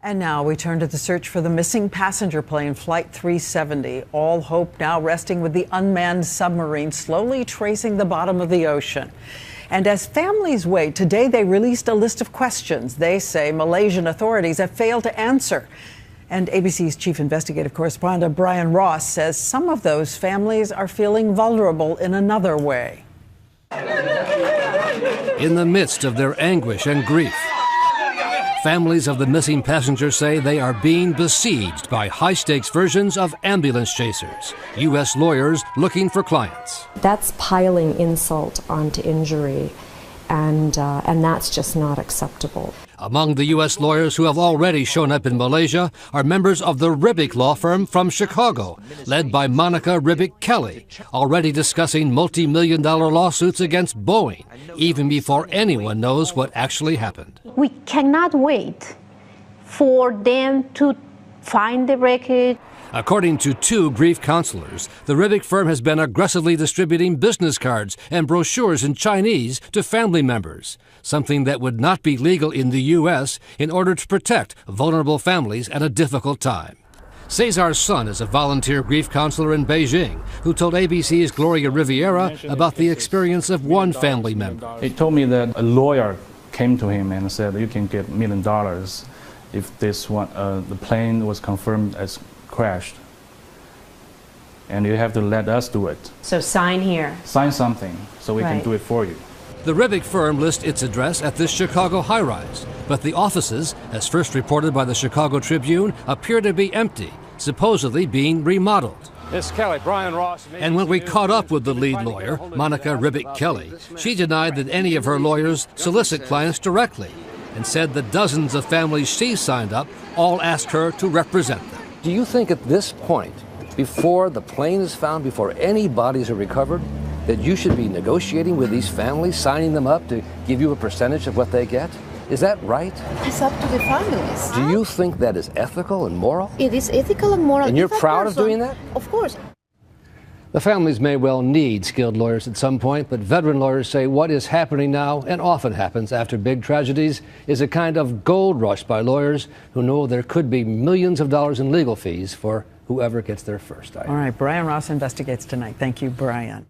And now we turn to the search for the missing passenger plane, Flight 370. All hope now resting with the unmanned submarine slowly tracing the bottom of the ocean. And as families wait, today they released a list of questions they say Malaysian authorities have failed to answer. And ABC's chief investigative correspondent Brian Ross says some of those families are feeling vulnerable in another way. In the midst of their anguish and grief, families of the missing passengers say they are being besieged by high-stakes versions of ambulance chasers, U.S. lawyers looking for clients. That's piling insult onto injury, and that's just not acceptable. Among the U.S. lawyers who have already shown up in Malaysia are members of the Ribbick law firm from Chicago, led by Monica Ribbick Kelly, already discussing multi-million-dollar lawsuits against Boeing, even before anyone knows what actually happened. We cannot wait for them to find the wreckage. According to two grief counselors, the Ribbick firm has been aggressively distributing business cards and brochures in Chinese to family members, something that would not be legal in the U.S. in order to protect vulnerable families at a difficult time. Cesar's son is a volunteer grief counselor in Beijing who told ABC's Gloria Riviera about the experience of one family member. He told me that a lawyer came to him and said, you can get $1 million if this one, the plane was confirmed as crashed, and you have to let us do it. So sign here. Sign something so we can do it for you. The Ribbick firm lists its address at this Chicago high-rise, but the offices, as first reported by the Chicago Tribune, appear to be empty, supposedly being remodeled. Miss Kelly, Brian Ross. And when we caught up with the lead lawyer, Monica Ribbick Kelly, she denied that any of her lawyers solicit clients directly and said the dozens of families she signed up all asked her to represent them. Do you think at this point, before the plane is found, before any bodies are recovered, that you should be negotiating with these families, signing them up to give you a percentage of what they get? Is that right? It's up to the families. Do you think that is ethical and moral? It is ethical and moral. And you're proud of doing that? Of course. The families may well need skilled lawyers at some point, but veteran lawyers say what is happening now, and often happens after big tragedies, is a kind of gold rush by lawyers who know there could be millions of dollars in legal fees for whoever gets there first. All right, Brian Ross investigates tonight. Thank you, Brian.